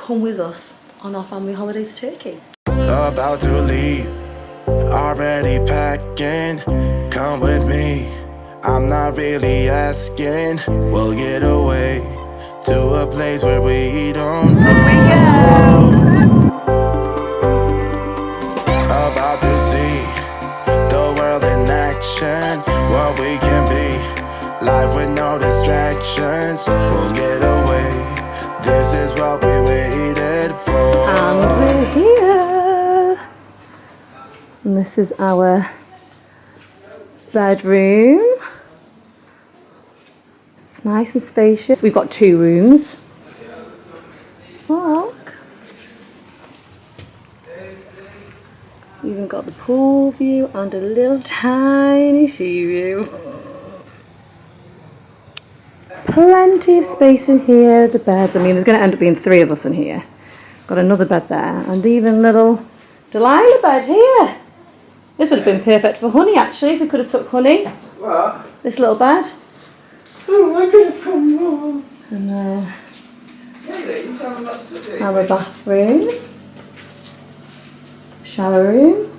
come with us on our family holiday to Turkey. About to leave, already packing. Come with me, I'm not really asking. We'll get away to a place where we don't know. About to see the world in action, what we can be, life with no distractions. We'll get away, this is what we waited for. And we're here. And this is our bedroom. It's nice and spacious. We've got 2 rooms. Look. Even got the pool view and a little tiny sea view. Plenty of space in here. The beds, I mean, there's going to end up being 3 of us in here. Got another bed there, and even little Delilah bed here. This would have been perfect for Honey, actually, if we could have took Honey. What? This little bed. Oh, I could have come home. And then You tell them what to do. our bathroom. Shower room.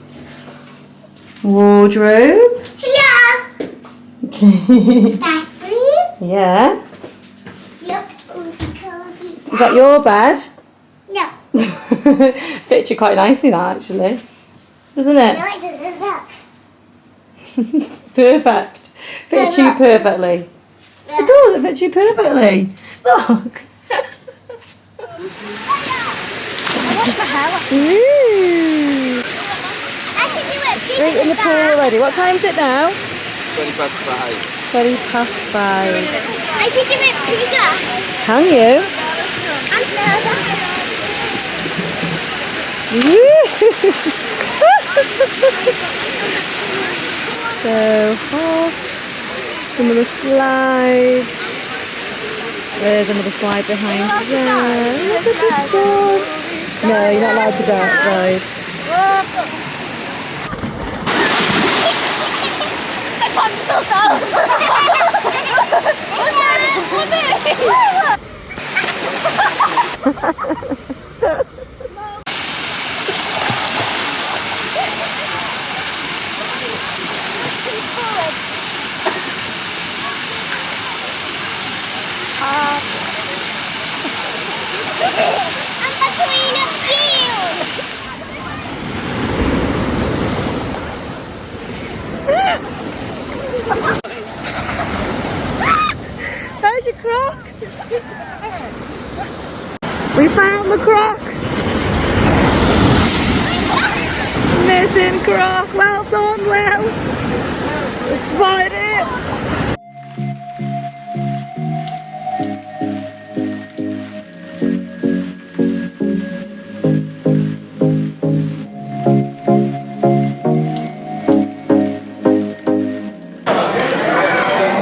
Wardrobe. Hello. Bathroom. Yeah. Look, cozy. Is that your bed? No. Fits you quite nicely, that, actually. Doesn't No, it? it doesn't look. Perfect. Fits you perfectly. Yeah. It does, it fits you perfectly. Look. Ooh. I can do it. Straight in the pool already. What time is it now? 20 past 5. 20 past 5. I can do it bigger. Can you? And further. So hot. Some of the slides. There's another slide behind there. Look at the sun. No, you're not allowed to go outside. I'm the queen of field. There's your croc. We found the croc. Missing croc. Well done, Will. We spotted it.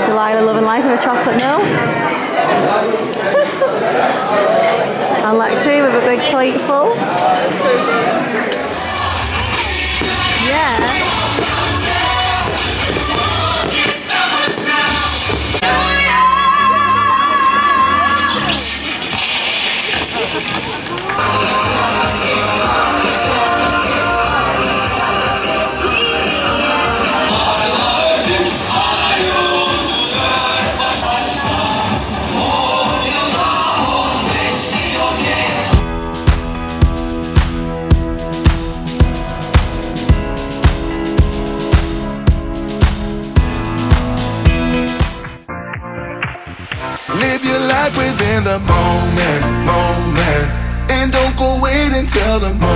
Delilah loving life with a chocolate milk. And Lexi with a big plate full. Yeah. Live your life within the moment, and don't go wait until the morning.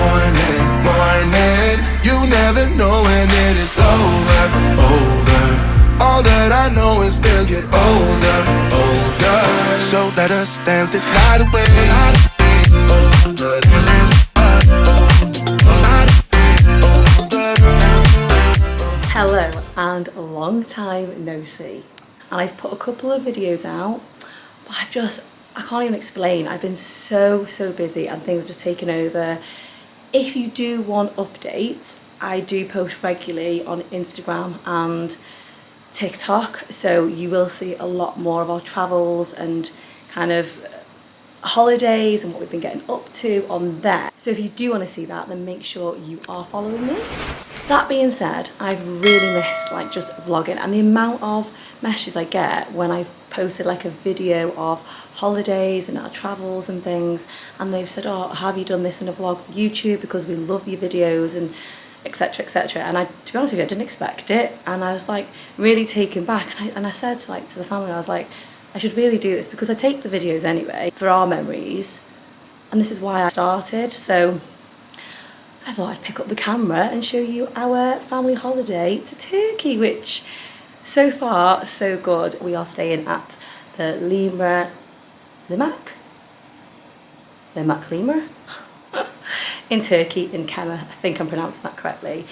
You never know when it is over. All that I know is we'll get older. So let us dance this night away. Hello and a long time no see. And I've put a couple of videos out, but I can't even explain. I've been so busy and things have just taken over. If you do want updates, I do post regularly on Instagram and TikTok, so you will see a lot more of our travels and kind of holidays and what we've been getting up to on there. So if you do want to see that, then make sure you are following me. That being said, I've really missed like just vlogging, and the amount of messages I get when I've posted like a video of holidays and our travels and things, and they've said, oh, have you done this in a vlog for YouTube, because we love your videos and etc, etc. And I, to be honest with you, I didn't expect it, and I was like really taken back, and I said to the family, I was like, I should really do this because I take the videos anyway for our memories, and this is why I started. So I thought I'd pick up the camera and show you our family holiday to Turkey, which so far so good. We are staying at the Limak Limra in Turkey, in Kemer. I think I'm pronouncing that correctly.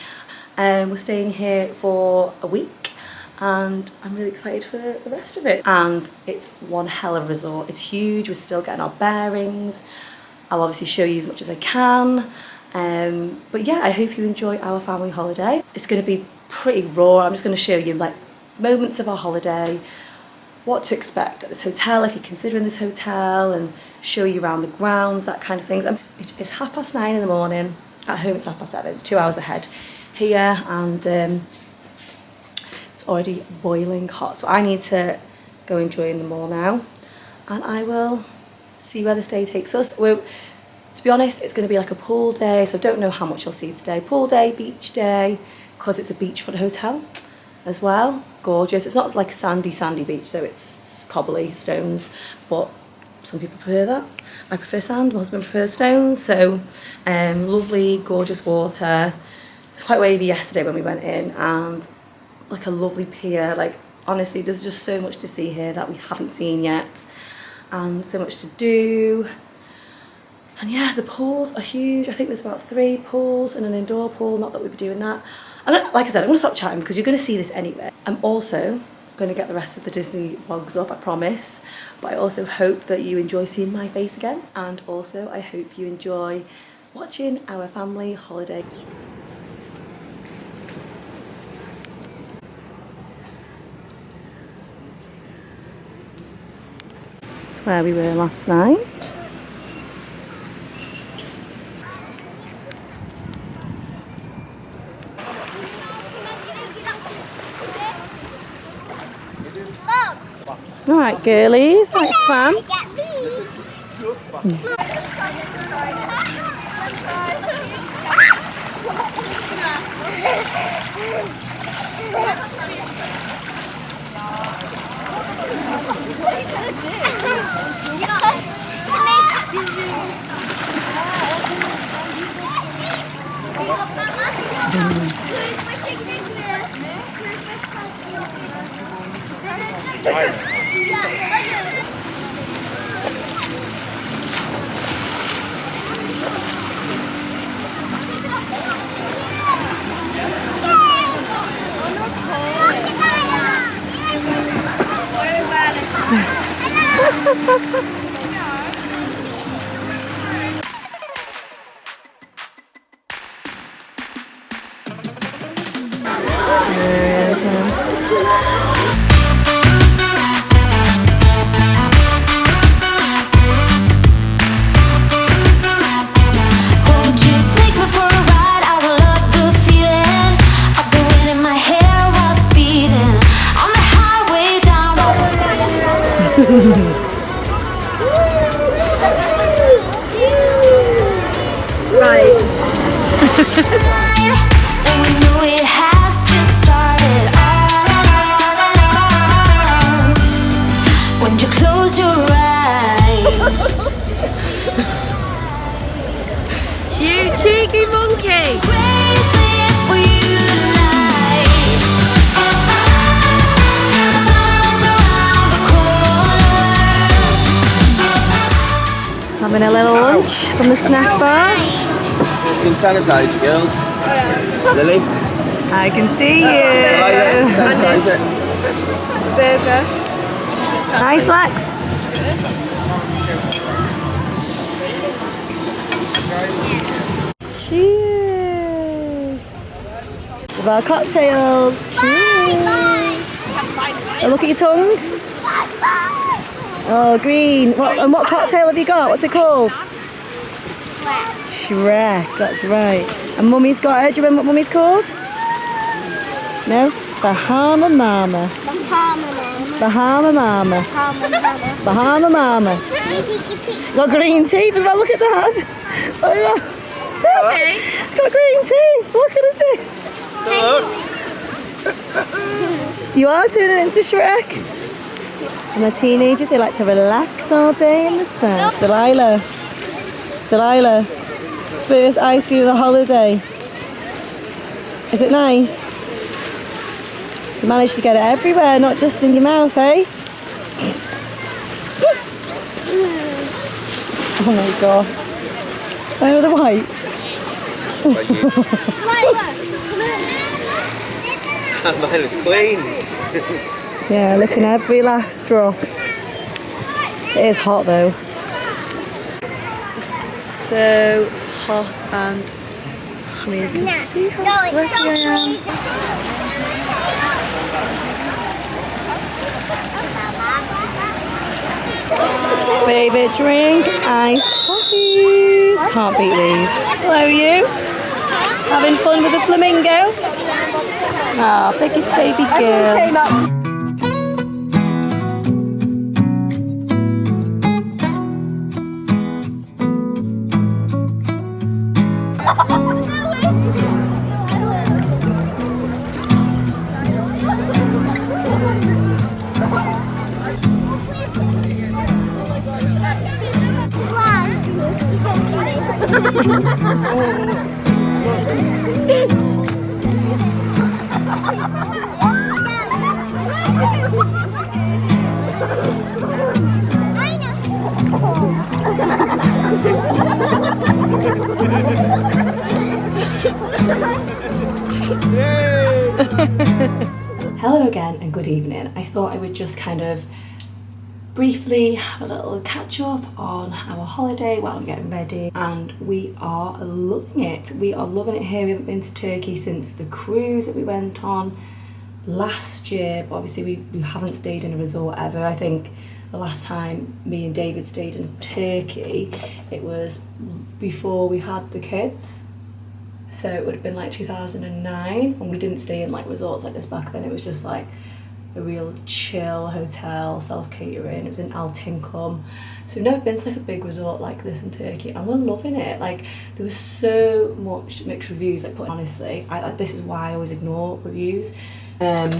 We're staying here for a week, and I'm really excited for the rest of it. And it's one hell of a resort. It's huge. We're still getting our bearings. I'll obviously show you as much as I can. But yeah, I hope you enjoy our family holiday. It's going to be pretty raw. I'm just going to show you like moments of our holiday, what to expect at this hotel if you're considering this hotel, and show you around the grounds, that kind of things. It's 9:30 in the morning. At home it's 7:30. It's 2 hours ahead here, and it's already boiling hot. So I need to go enjoy in the mall now, and I will see where this day takes us. To be honest, it's going to be like a pool day, so I don't know how much you'll see today. Pool day, beach day, because it's a beachfront hotel as well. Gorgeous. It's not like a sandy beach, so it's cobbly stones, but some people prefer that. I prefer sand, my husband prefers stones. So lovely, gorgeous water. It was quite wavy yesterday when we went in, and like a lovely pier. Like honestly, there's just so much to see here that we haven't seen yet, and so much to do. And yeah, the pools are huge. I think there's about 3 pools and an indoor pool. Not that we'd be doing that. Like I said, I'm going to stop chatting because you're going to see this anyway. I'm also going to get the rest of the Disney vlogs up, I promise. But I also hope that you enjoy seeing my face again. And also, I hope you enjoy watching our family holiday. That's where we were last night. All right, girlies, have fun. Get these. You cheeky monkey! Having a little lunch from the snack bar. You can sanitize it, girls. Lily? I can see you. Sanitize it. Burger. Nice, Lex. Cheers. With our cocktails. Cheers. Oh, look at your tongue. Oh, green. And what cocktail have you got? What's it called? Shrek, that's right. And Mummy's got it. Do you remember what Mummy's called? No? Bahama Mama. Bahama Mama. Bahama Mama. Got green teeth as well, look at that. Oh, yeah. Got green teeth, look at it. You are turning into Shrek. And the teenagers, they like to relax all day in the sun. Delilah, first ice cream of the holiday. Is it nice? You managed to get it everywhere, not just in your mouth, eh? Oh my god. Where are the wipes? Mine is clean. Yeah, looking at every last drop. It is hot though. So hot and I mean, you can see how sweaty I am. Favourite drink, iced coffees. Can't beat these. Hello you. Having fun with the flamingo? Ah, biggest baby girl. Hello again and good evening. I thought I would just kind of briefly have a little catch up on our holiday while I'm getting ready, and we are loving it. We are loving it here. We haven't been to Turkey since the cruise that we went on last year, but obviously we haven't stayed in a resort ever. I think the last time me and David stayed in Turkey, it was before we had the kids. So it would have been like 2009, and we didn't stay in like resorts like this back then. It was just like a real chill hotel, self-catering. It was in Altinkum. So we've never been to like a big resort like this in Turkey, and we're loving it. Like, there was so much mixed reviews, like, honestly, this is why I always ignore reviews. But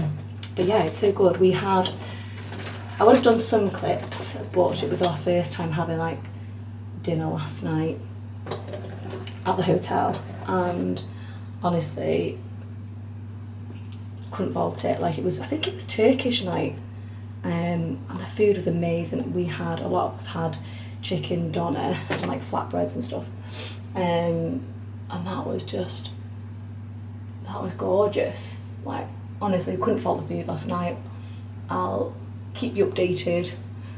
yeah, it's so good. I would have done some clips, but it was our first time having like dinner last night at the hotel, and honestly couldn't fault it. Like, I think it was Turkish night, and the food was amazing. A lot of us had chicken doner and like flatbreads and stuff, and that was gorgeous. Like, honestly, couldn't fault the food last night. I'll keep you updated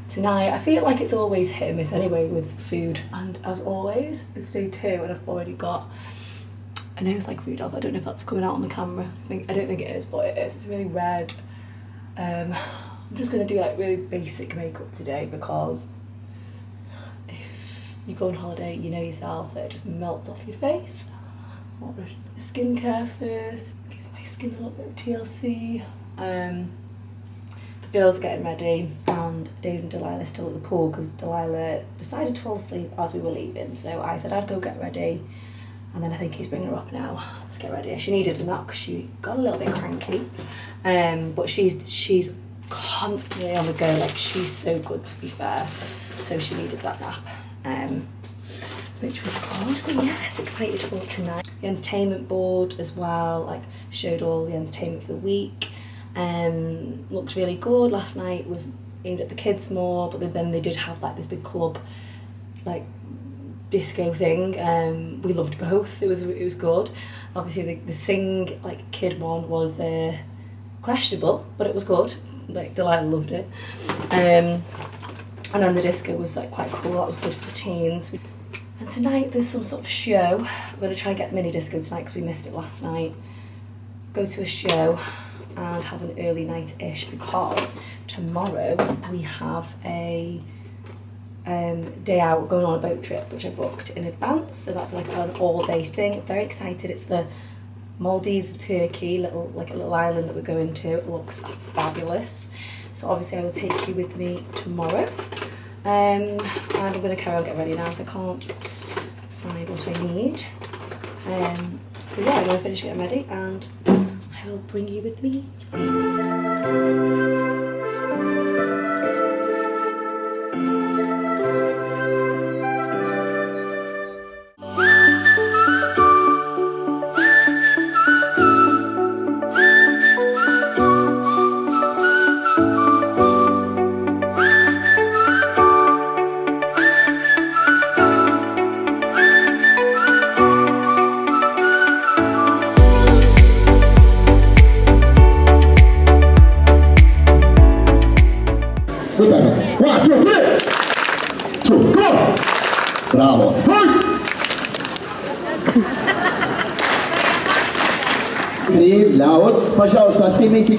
tonight. I feel like it's always hit and miss anyway with food, and as always it's day 2 and I've already got a nose like Rudolph. I don't know if that's coming out on the camera. I don't think it is, but it is. It's really red. I'm just going to do like really basic makeup today, because if you go on holiday, you know yourself that it just melts off your face. I'll do the skincare first, give my skin a little bit of TLC. The girls are getting ready, and Dave and Delilah are still at the pool because Delilah decided to fall asleep as we were leaving. So I said I'd go get ready, and then I think he's bringing her up now to get ready. She needed a nap because she got a little bit cranky, but she's constantly on the go. Like, she's so good, to be fair. So she needed that nap, which was good. But yes, excited for tonight. The entertainment board as well, like, showed all the entertainment for the week. Looked really good. Last night was aimed at the kids more, but then they did have like this big club like disco thing. We loved both. It was good. Obviously the sing like kid one was questionable, but it was good. Like, Delilah loved it. And then the disco was like quite cool. That was good for the teens. And tonight there's some sort of show. We're going to try and get mini disco tonight because we missed it last night. Go to a show. and have an early night-ish, because tomorrow we have a day out, going on a boat trip, which I booked in advance. So that's like an all-day thing. Very excited. It's the Maldives of Turkey, like a little island that we're going to. It looks fabulous. So obviously I will take you with me tomorrow. And I'm going to carry on getting ready now, so I can't find what I need. So yeah, I'm going to finish getting ready and I will bring you with me tonight. One, two, three. Two, go. Bravo. First. Три, loud. Пожалуйста, все вместе.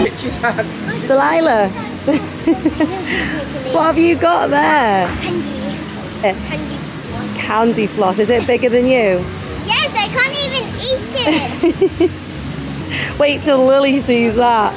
Bitches hats. Delilah, what have you got there? Candy. Candy floss. Is it bigger than you? Yes, I can't even eat it. Wait till Lily sees that.